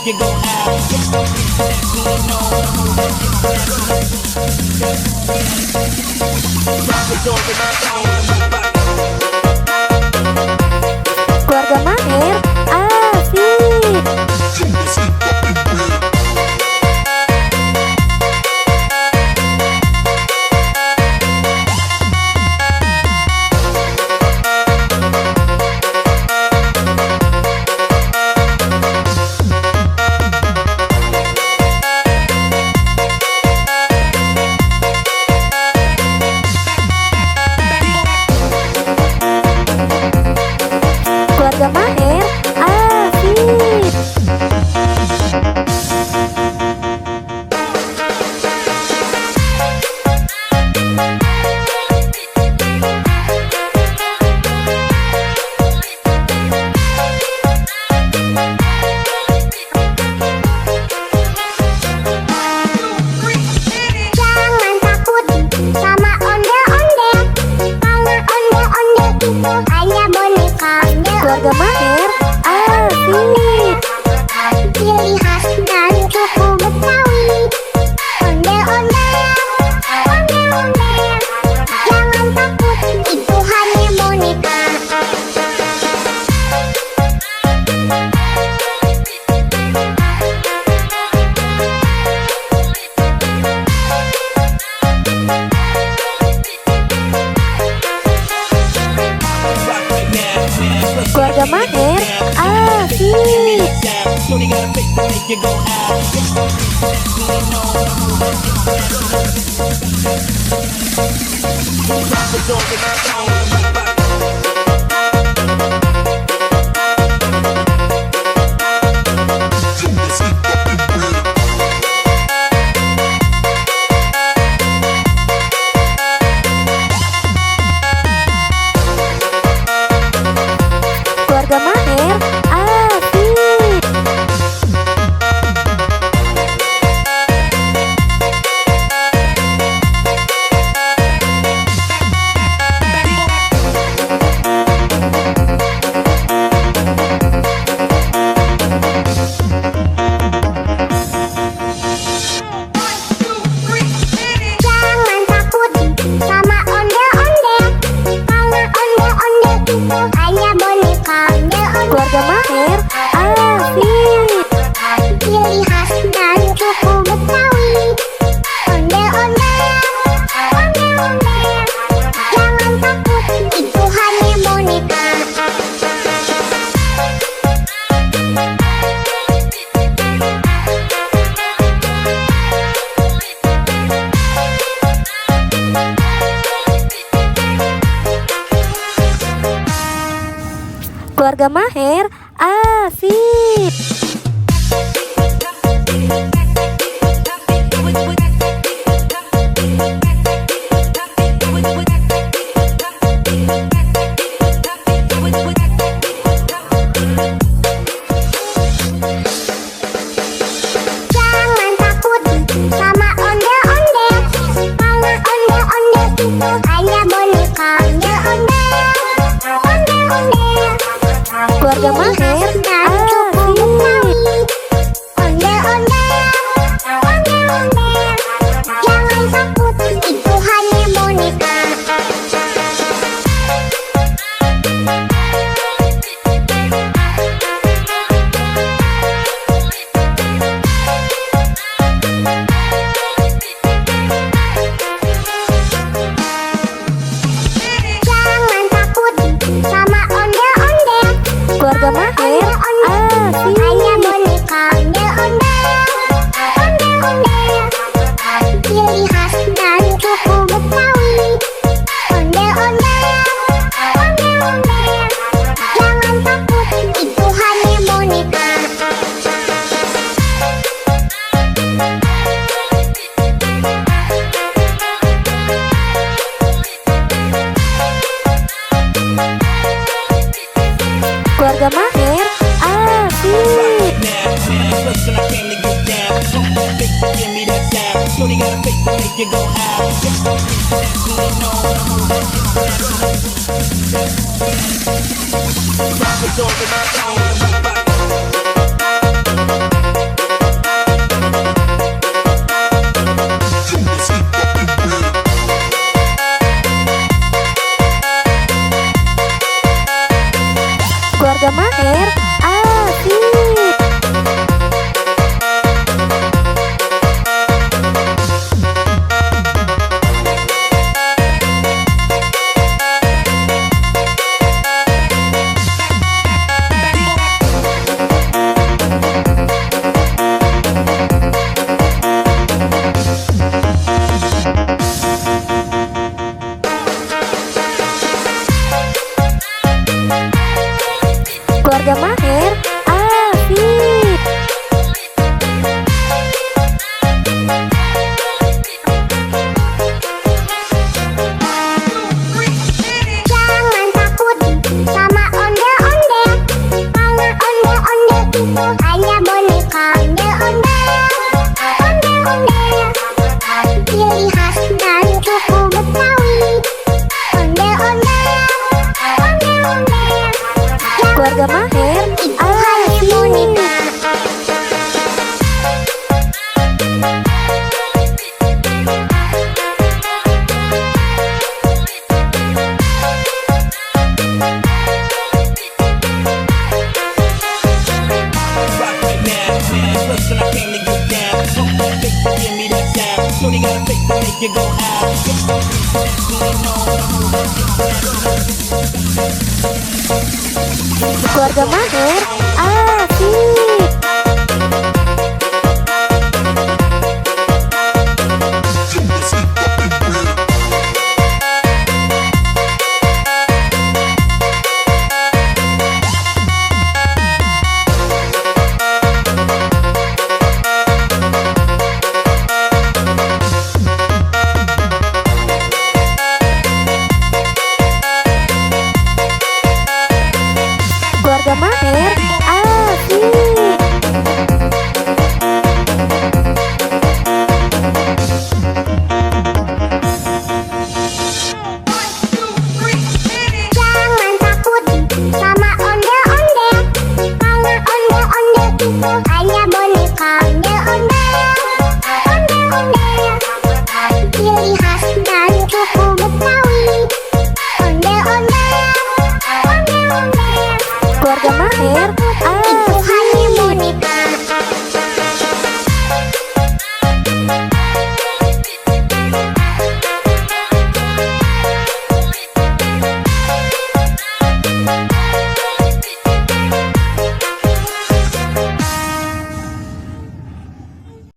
you go Keluarga Maher asik. Keluarga Maher asik. Jangan takut sama ondel-ondel, karena ondel-ondel itu hanya boneka. Keluarga Maher asik. Ciri khas dan suku Betawi. Ondel-ondel, ondel-ondel, jangan takut, itu hanya boneka. Keluarga Maher asik. Shorty got a face to make you go Keluarga Maher asik. Jangan takut sama ondel-ondel, karena ondel-ondel itu hanya boneka. Keluarga Maher asik. Ciri khas dan suku Betawi. Ondel-ondel, ondel-ondel, jangan takut, itu hanya boneka. Keluarga Maher asik. Jangan takut sama ondel-ondel, karena ondel-ondel itu hanya boneka. Ondel-ondel, ondel-ondel, Keluarga Maher dan suku Betawi. Ondel-ondel, ondel-ondel, jangan takut, itu hanya boneka. Jangan takut sama ondel-ondel, Keluarga Maher asik. hanya boneka. Ondel-ondel, ondel-ondel, ciri khas dan suku Betawi. Ondel-ondel, ondel-ondel, jangan takut, itu hanya boneka. Keluarga Maher asik. Listen, I came to get down. Give me that sound. Shorty got a face to make you go out. Keluarga Maher asik. Keluarga Maher asik. Jangan takut sama ondel-ondel, karena ondel-ondel itu hanya boneka. Ondel-ondel, ondel-ondel, ciri khas dan suku Betawi. Ondel-ondel, ondel-ondel, Keluarga Maher itu hanya boneka. Rock right now, listen, I came to get down. Don't fake to give me that sound. Shorty got a face to make you go out. Keluarga Maher asik. Keluarga Maher asik. Jangan takut sama ondel-ondel, karena ondel-ondel itu hanya boneka. Ondel-ondel, ondel-ondel, ciri khas dan suku Betawi. Ondel-ondel, ondel-ondel, Keluarga Maher